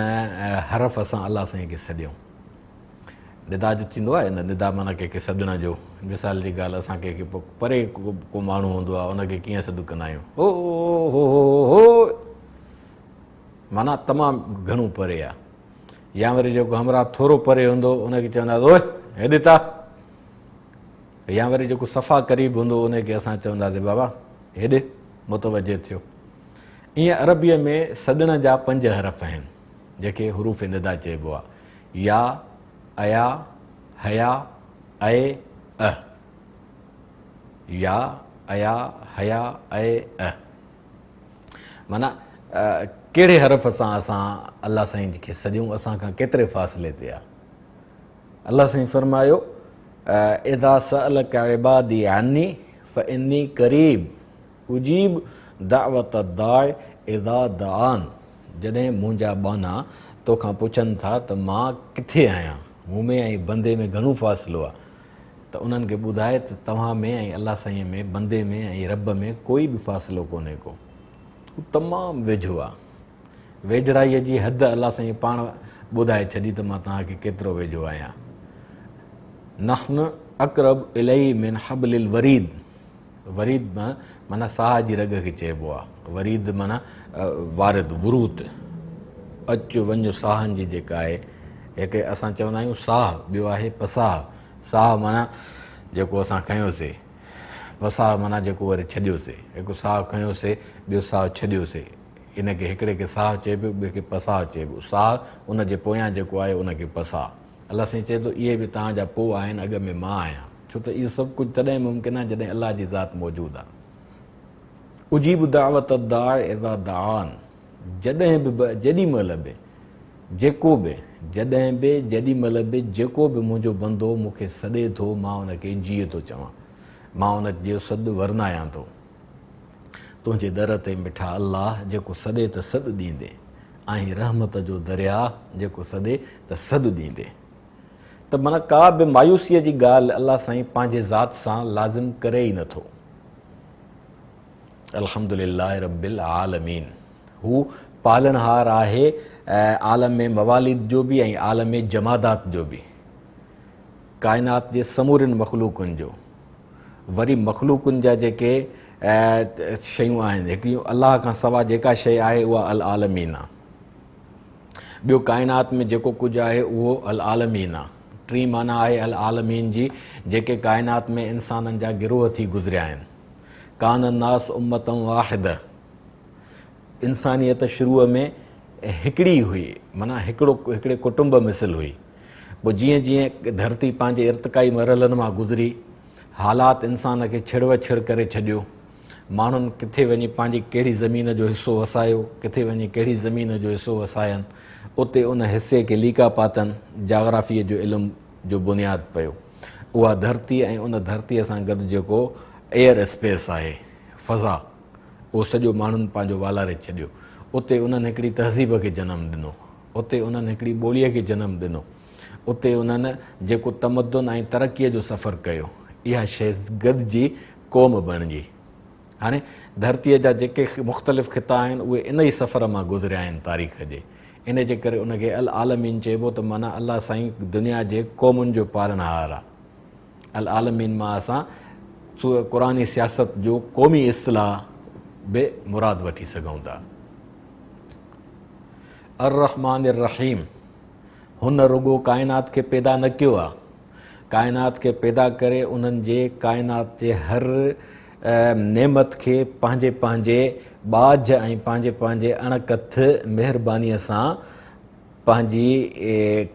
हरफ़ सां अल्लाह साईं खे सॾियूं। निदा जो थींदो आहे न, निदा माना कंहिंखे सॾण जो, मिसाल जी ॻाल्हि, असां कंहिंखे परे को माण्हू हूंदो आहे, उनखे कीअं सॾु कंदा आहियूं, हो हो हो, माना तमामु घणो परे आहे। या वरी जेको हमरा थोरो परे हूंदो उनखे चवंदासीं, ओए हेॾे था। या वरी जेको सफ़ा क़रीब हूंदो उनखे असां चवंदासीं, बाबा हेॾे मुतवजे थियो। ईअं अरबीअ में सॾण जा 5 हरफ़ आहिनि जेके हुरूफ़ निदा चइबो आहे, या, अया, हया, अए, अ, या, अया, हया, अए, अ, माना कहिड़े हरफ़ सां असां अल्लाह साईं खे सॼूं, असांखां केतिरे फ़ासिले ते आहे। अल्लाह साईं फरमायो, इज़ा सअलक इबादी अन्नी फ़इन्नी क़रीब उजीब दावत दाए इज़ा दआन। जॾहिं मुंहिंजा बाना तोखां पुछनि था त मां किथे आहियां, मूं में ऐं बंदे में घणो फ़ासिलो आहे, त उन्हनि खे ॿुधाए त तव्हां में ऐं अल्लाह साईं में, बंदे में ऐं रब में कोई बि फ़ासिलो कोन्हे को, तमामु वेझो आहे। वेझड़ाईअ जी हद अल्लाह साईं पाण ॿुधाए छॾी त मां तव्हांखे केतिरो वेझो आहियां। नहनु अक़रब इलैहि मिन हब्लिल वरीद। वरीद माना साह जी रग खे चइबो आहे, वरीद माना वारिद, वरूत, अचु वञु साहनि जी जेका आहे, हिकु असां चवंदा आहियूं साह, ॿियो आहे पसाह। साह माना जेको असां खयोंसीं, पसाह माना जेको वरी छॾियोसीं, हिकु साह खयोंसीं ॿियो साह छॾियोसीं, इनखे हिकिड़े खे साह चइबो, ॿिए खे पसाह चइबो। साह उन जे पोयां जेको आहे उनखे पसाह। अल्लाह साईं चए थो, इहे बि तव्हांजा पोइ आहिनि, अॻ में मां आहियां, छो त इहो सभु कुझु तॾहिं मुमकिन आहे जॾहिं अल्लाह जी ज़ात मौजूदु आहे। उजीब दावत दाए इज़ा दआन, जॾहिं बि, जेॾी महिल बि, जेको बि, जॾहिं बि, जेॾी महिल बि जेको बि मुंहिंजो बंदो मूंखे सॾे थो, मां उनखे जीअ थो चवां, मां उन जो सॾु वरनायां थो। तुंहिंजे दर ते मिठा अल्लाह, जेको सॾे त सॾु ॾींदे, ऐं रहमत जो दरिया, जेको सॾे त सॾु ॾींदे। त माना का बि मायूसीअ जी ॻाल्हि अल्लाह साईं पंहिंजे ज़ात सां लाज़िम करे ई नथो। अल्हम्दुलिल्लाह रब्बिल आलमीन, हू पालनहार आहे आलम मवालिद जो बि ऐं आलम जमादात जो बि, काइनात जे समूरनि मख़लूक़नि जो। वरी मख़लूक़नि जा जेके शयूं आहिनि, हिकिड़ियूं अलाह खां सवाइ जेका शइ आहे उहा अल आलमीन आहे, ॿियो काइनात में जेको कुझु आहे उहो अल आलमीन आहे। टी माना आहे अल आलमीन जी, जेके काइनात में इंसाननि जा गिरोह थी गुज़रिया आहिनि। कान नास उम्मतम वाहिद, इंसानियत शुरूअ में हिकिड़ी हुई, माना हिकिड़े कुटुंब मिसल हुई, पोइ जीअं जीअं धरती पंहिंजे इर्तिकाई मरहलनि मां गुज़री, हालात इंसान खे छिड़वछिड़ करे छॾियो, माण्हुनि किथे वञी पंहिंजी कहिड़ी ज़मीन जो हिसो वसायो, किथे वञी कहिड़ी ज़मीन जो हिसो वसायनि, उते उन हिसे खे लीका पातनि, जाग्राफ़ीअ जो इल्मु जो बुनियादु पियो। उहा धरती ऐं उन धरतीअ सां गॾु जेको एयर स्पेस आहे, फ़ज़ा, उहो सॼो माण्हुनि पंहिंजो वालारे छॾियो। उते उन्हनि हिकिड़ी तहज़ीब खे जनमु ॾिनो, उते उन्हनि हिकिड़ी ॿोलीअ खे जनमु ॾिनो, उते उन्हनि जेको तमदन ऐं तरक़ीअ जो सफ़रु कयो, इहा शइ गॾिजी क़ौम बणिजी। हाणे धरतीअ जा जेके मुख़्तलिफ़ ख़िता आहिनि उहे इन ई सफ़र मां गुज़रिया आहिनि तारीख़ जे, इन जे करे उनखे अल आलमीन चइबो, त माना अलाह साईं दुनिया जे क़ौमुनि जो पालनहार आहे। अल आलमीन मां असां क़ुरानी सियासत जो क़ौमी इस्तिलाह बि मुराद वठी सघूं था। अर रहमान रहीम, हुन रुगो काइनात खे पैदा न कयो आहे, काइनात खे पैदा करे उन्हनि जे काइनात जे हर नेमत खे पंहिंजे पंहिंजे बाज ऐं पंहिंजे पंहिंजे अणकथ महिरबानीअ सां पंहिंजी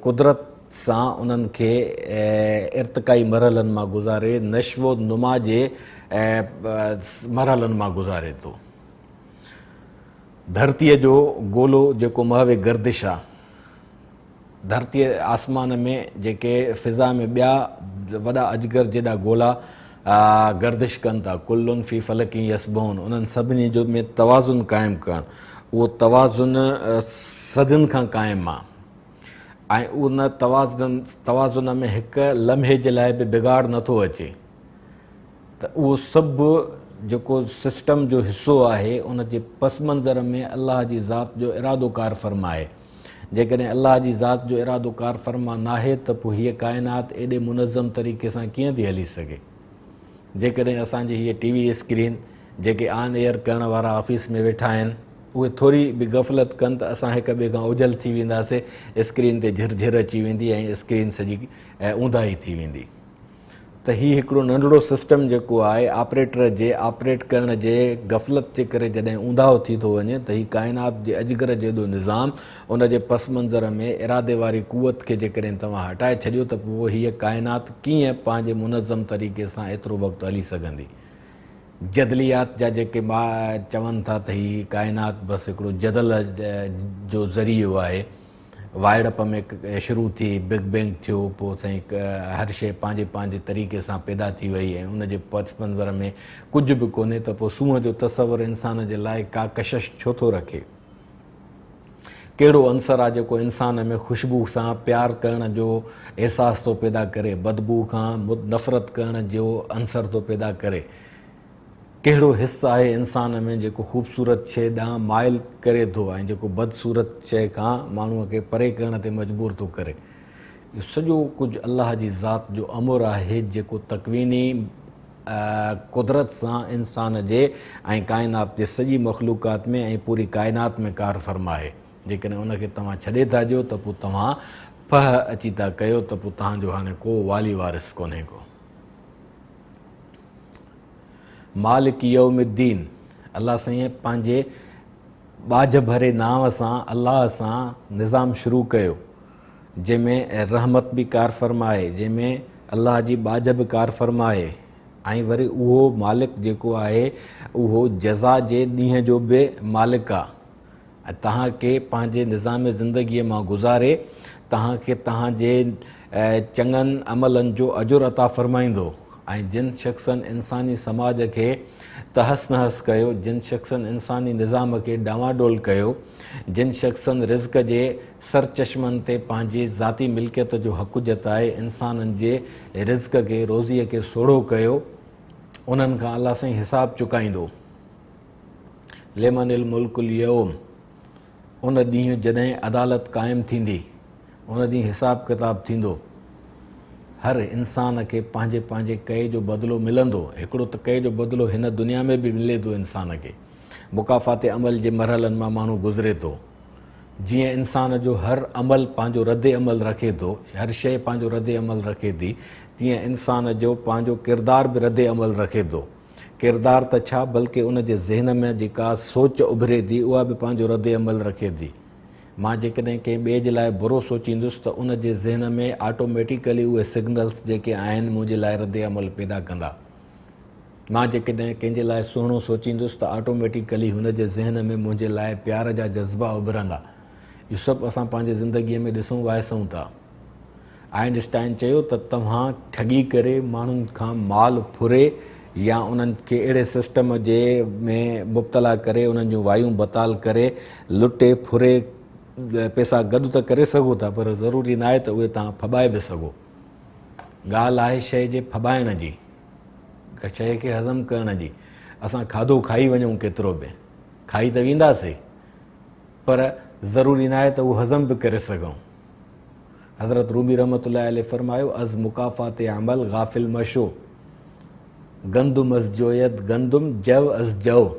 कुदरत सां उन्हनि खे इर्तिकाई मरहलनि मां गुज़ारे, नशो नुमा जे मरहलनि मां गुज़ारे थो। धरतीअ जो गोलो जेको महवे गर्दिश आहे, धरतीअ आसमान में जेके फ़िज़ा में ॿिया वॾा अजगर जेॾा गोला गर्दिश कनि था, कुल्लुन फ़ी फ़लकी यसबहून, उन्हनि सभिनी जो में तवाज़ुन क़ाइमु करणु, उहो तवाज़ुन सदियुनि खां क़ाइमु आहे। ऐं उन तवाज़ुन में हिकु लम्हे जे लाइ बि बिगाड़ नथो अचे, त उहो सभु जेको सिस्टम जो हिसो आहे, उन जे पस मंज़र में अलाह जी ज़ात जो इरादो कार फ़रमाए। जेकॾहिं अलाह जी ज़ात जो इरादो कार फ़रमा नाहे, त पोइ हीअ काइनात एॾे मुनज़म तरीक़े सां कीअं थी हली सघे। जेकॾहिं असांजी हीअ टीवी स्क्रीन जेके ऑन एयर करण वारा ऑफिस में वेठा आहिनि, उहे थोरी बि गफ़लत कनि त असां हिक ॿिए खां उजल थी वेंदासीं, स्क्रीन ते झिरझिर अची वेंदी ऐं स्क्रीन सॼी ऊंदाही थी वेंदी। त हीउ हिकिड़ो नंढड़ो सिस्टम जेको आहे ऑपरेटर जे ऑपरेट करण जे गफ़लत जे करे जॾहिं ऊंदाहो थी थो वञे, त हीउ काइनात जे अजगर जेॾो निज़ाम, उन जे पस मंज़र में इरादे वारी कुवत खे जेकॾहिं तव्हां हटाए छॾियो, त पोइ हीअ काइनात कीअं पंहिंजे मुनज़म तरीक़े सां एतिरो वक़्तु हली सघंदी। जदलियात जा जेके चवनि था त हीअ काइनात बसि हिकिड़ो जदल जो ज़रियो आहे, वाइड़प में शुरू थी, बिग बैंग थियो, पोइ साईं हर शइ पंहिंजे पंहिंजे तरीक़े सां पैदा थी वई ऐं उन जे पस मंज़र में कुझु बि कोन्हे, त पोइ सूंहं जो तसवुरु इंसान जे लाइ का कशिश छो थो रखे। कहिड़ो अंसर आहे जेको इंसान में ख़ुशबू सां प्यार करण जो अहसास थो पैदा करे, बदबू खां नफ़रत करण जो अंसर थो पैदा करे। कहिड़ो हिस्सो आहे इंसान में जेको ख़ूबसूरत शइ ॾांहुं माइल करे थो ऐं जेको बदसूरत शइ खां माण्हूअ खे परे करण ते मजबूर थो करे। इहो सॼो कुझु अलाह जी ज़ात जो अमुर आहे, जेको तकवीनी कुदरत सां इंसान जे ऐं काइनात जे सॼी मख़लूक़ात में ऐं पूरी काइनात में कार फ़रमाए। जेकॾहिं उनखे तव्हां छॾे था ॾियो, त पोइ तव्हां फह अची था कयो, त पोइ तव्हांजो हाणे को वाली वारिस कोन्हे को। मालिक यौमुद्दीन, अलाह साईं पंहिंजे बाज भरे नाव सां अलाह सां निज़ाम शुरू कयो, जंहिंमें रहमत बि कार फ़रमाए, जंहिंमें अलाह जी बाज बि कार फ़रमाए, ऐं वरी उहो मालिक जेको आहे उहो जज़ा जे ॾींहं जो बि मालिक आहे। ऐं तव्हांखे पंहिंजे निज़ाम ज़िंदगीअ मां गुज़ारे तव्हांखे तव्हांजे चङनि अमलनि जो अजुर अता फ़रमाईंदो। ऐं जिन शख़्सनि इंसानी समाज खे तहस नहस कयो, जिन शख़्सनि इंसानी निज़ाम खे डावाडोल कयो, जिन शख़्सनि रिज़्क़ जे सर चश्मनि ते पंहिंजी ज़ाती मिल्कियत जो हक़ु जताए इंसाननि जे रिज़्क़ खे रोज़ीअ खे सोढ़ो कयो, उन्हनि खां अलाह साईं हिसाब चुकाईंदो। लेमनिल मुल्कुल यौम, उन ॾींहुं जॾहिं अदालत क़ाइमु थींदी, उन ॾींहुं हिसाब किताब थींदो। हर इंसान खे पंहिंजे पंहिंजे कए जो बदिलो मिलंदो। हिकिड़ो त कए जो बदिलो हिन दुनिया में बि मिले थो इंसान खे, मुकाफ़ात अमल जे मरहलनि मां माण्हू गुज़रे थो। जीअं इंसान जो हर अमल पंहिंजो रद्द अमल रखे थो, हर शइ पंहिंजो रद्द अमल रखे थी, तीअं इंसान जो पंहिंजो किरदार बि रद्द अमल रखे थो। किरदार त छा, बल्कि उन जे ज़हन में जेका सोच उभरे थी उहा बि पंहिंजो रद्द अमल रखे थी। मां जेकॾहिं कंहिं ॿिए जे लाइ बुरो सोचींदुसि त उन जे ज़हन में ऑटोमेटिकली उहे सिग्नल्स जेके आहिनि मुंहिंजे लाइ रद्द अमल पैदा कंदा। मां जेकॾहिं कंहिंजे लाइ सुहिणो सोचींदुसि त ऑटोमेटिकली हुन जे ज़हन में मुंहिंजे लाइ प्यार जा जज़्बा उभरंदा। इहो सभु असां पंहिंजे ज़िंदगीअ में ॾिसूं वाइसूं था। आइंस्टाइन चयो त तव्हां ठगी करे माण्हुनि खां माल फुरे या उन्हनि खे अहिड़े सिस्टम जे में मुब्तला करे उन्हनि जूं वायूं बताल करे लुटे फुरे पैसा गॾु त करे सघो था, पर ज़रूरी न आहे त उहे तव्हां फॿाए बि सघो। ॻाल्हि आहे शइ जे फॿाइण जी, शइ खे हज़म करण जी। असां खाधो खाई वञूं केतिरो बि, खाई त वेंदासीं, पर ज़रूरी न आहे त उहो हज़म बि करे सघूं। हज़रत रूमी रहमतुल्लाह अलैह फरमायो, अज़ मुकाफ़ात अमल गाफ़िल मशो गंदुम अज़ जोयत गंदुम जव अज़ जव।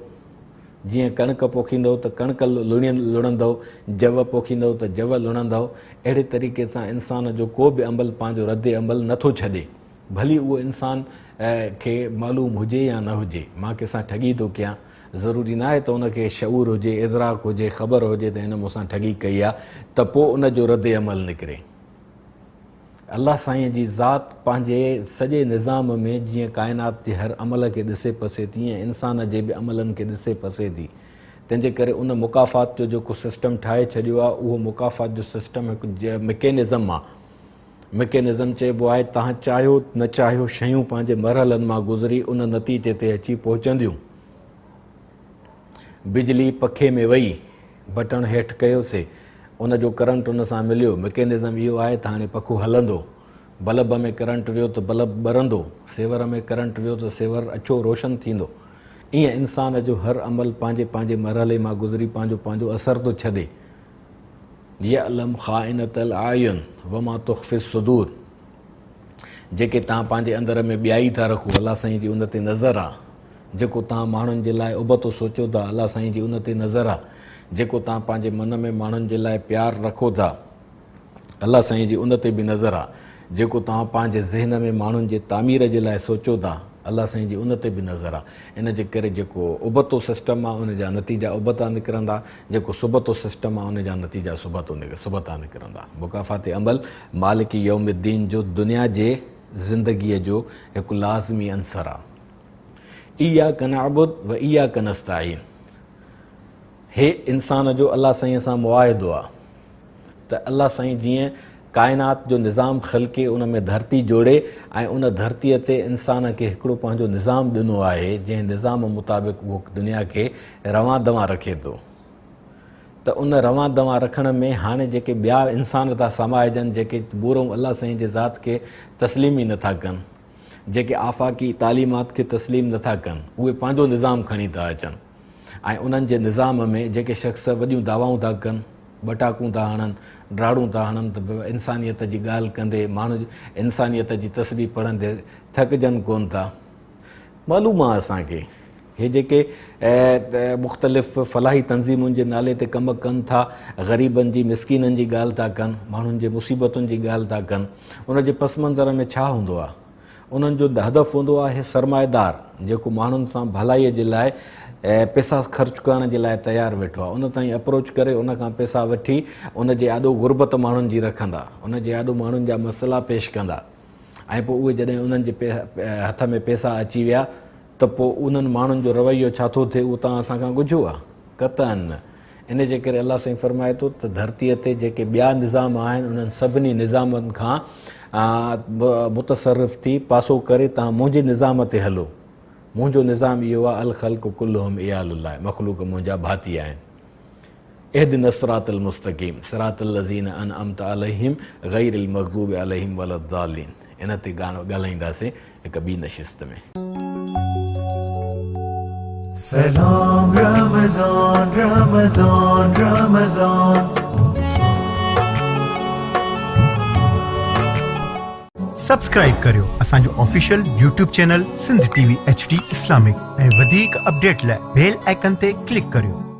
जीअं कणिक पोखींदव त कणिक लुणंदव, जव पोखींदव त जव लुणंदव। अहिड़े तरीक़े सां इंसान जो को बि अमल पंहिंजो रद्द अमल नथो छॾे, भली उहो इंसान खे मालूम हुजे या न हुजे। मां कंहिंसां ठगी थो कयां, ज़रूरी न आहे त उनखे शऊर हुजे, इदराक हुजे, ख़बर हुजे त हिन मूंसां ठगी कई आहे त पोइ उनजो रद्द अमल निकिरे। अलाह साईं जी ज़ात पंहिंजे सॼे निज़ाम में जीअं काइनात जे हर अमल खे ॾिसे पसे तीअं इंसान जे बि अमलनि खे ॾिसे पसे थी। तंहिंजे करे उन मुकाफ़ात जो जेको सिस्टम ठाहे छॾियो आहे, उहो मुकाफ़ात जो सिस्टम हिकु मैकेनिज़म आहे। मैकेनिज़म चइबो आहे तव्हां चाहियो न चाहियो शयूं पंहिंजे मरहलनि मां गुज़री उन नतीजे ते अची पहुचंदियूं। बिजली पखे में वई, बटण हेठि कयोसीं, उनजो करंट उन सां मिलियो। मैकेनिज़म इहो आहे त हाणे पखो हलंदो। बल्ब में करंट वियो त बल्ब ॿरंदो, सेवर में करंट वियो त सेवर अछो रोशन थींदो। ईअं इंसान जो हर अमल पंहिंजे पंहिंजे मरहले मां गुज़री पंहिंजो पंहिंजो असरु थो छॾे। यअलम ख़ाइनतल आयुन वमा तुख़फ़ि सुदूर। जेके तव्हां पंहिंजे अंदर में ॿियाई था रखो, अलाह साईं जी उन ते नज़र आहे। जेको तव्हां माण्हुनि जे लाइ उबतो सोचो था, अलाह साईं जी उन ते नज़र आहे। जेको तव्हां पंहिंजे मन में माण्हुनि जे लाइ प्यारु रखो था, अलाह साईं जी उन ते बि नज़र आहे। जेको तव्हां पंहिंजे ज़हन में माण्हुनि जे तामीर जे लाइ सोचो था, अलाह साईं जी उन ते बि नज़र आहे। इन जे करे जेको उबतो सिस्टम आहे उन जा नतीजा उबता निकिरंदा, जेको सुबतो सिस्टम आहे उन जा नतीजा सुबता निकिरंदा। मुकाफ़ात अमल मालिक यौमुद्दीन जो दुनिया जे ज़िंदगीअ जो हिकु लाज़मी अंसर आहे। इय्याक नअबुद व इय्याक नस्तईन। हे इंसान जो अलाह साईं सां मुआहिदो आहे त अलाह साईं जीअं काइनात जो निज़ाम ख़लके उन में धरती जोड़े ऐं उन धरतीअ ते इंसान खे हिकिड़ो पंहिंजो निज़ाम ॾिनो आहे, जंहिं निज़ाम मुताबिक़ उहो दुनिया खे रवां दवां रखे थो। त उन रवां दवां रखण में हाणे जेके ॿिया इंसान था समाइजनि, जेके बूरो अलाह साईं जे ज़ात खे तस्लीम ई नथा कनि, जेके आफ़ाक़ी तालीमात खे तस्लीम नथा कनि, उहे पंहिंजो निज़ाम खणी था अचनि। ऐं उन्हनि जे निज़ाम में जेके शख़्स वॾियूं दावाऊं था कनि, बटाकूं था हणनि, ड्राड़ूं था हणनि, त इंसानियत जी ॻाल्हि कंदे माण्हू इंसानियत जी तस्वीर पढ़ंदे थकिजनि कोन था। मालूम आहे असांखे हे जेके मुख़्तलिफ़ फलाही तंज़ीमुनि जे नाले ते कमु कनि था, ग़रीबनि जी मिसकीननि जी ॻाल्हि था कनि, माण्हुनि जे मुसीबतुनि जी ॻाल्हि था कनि, उन जे पस मंज़र में छा हूंदो आहे? उन्हनि जो हदफ़ हूंदो आहे सरमाएदार जेको माण्हुनि सां भलाईअ जे लाइ पैसा ख़र्चु करण जे लाइ तयारु वेठो आहे। उन ताईं अप्रोच करे उन खां पैसा वठी उन जे आॾो गुरबत माण्हुनि जी रखंदा, उन जे आॾो माण्हुनि जा मसइला पेश कंदा। ऐं पोइ उहे जॾहिं उन्हनि जे हथ में पैसा अची विया त पोइ उन्हनि माण्हुनि जो रवैयो छा थो थिए उहो तव्हां असांखां ॻुझो आहे? क़तअन न। इन जे करे अलाह साईं फरमाए थो त धरतीअ ते जेके ॿिया निज़ाम आहिनि उन्हनि सभिनी निज़ामनि खां मुतसरफ़ थी पासो करे तव्हां मुंहिंजे निज़ाम ते हलो। मुंहिंजो निज़ाम इहो आहे, अल ख़ल्क़ु कुल्लुहुम इयालुल्लाह, मख़लूक मुंहिंजा भाती आहिनि। इहदिन सिरातल मुस्तक़ीम सिरातल लज़ीना अनअमता अलैहिम गैरिल मग़ज़ूबि अलैहिम वलद्दालिन। इन ते ॻाल्हाईंदासीं हिकु ॿी नशिस्त में। सलाम रमज़ान रमज़ान रमज़ान। सब्सक्राइब करियो असांजो official YouTube channel Sindh TV HD Islamic ऐं वधीक अपडेट लाइ बेल आइकन ते क्लिक करियो।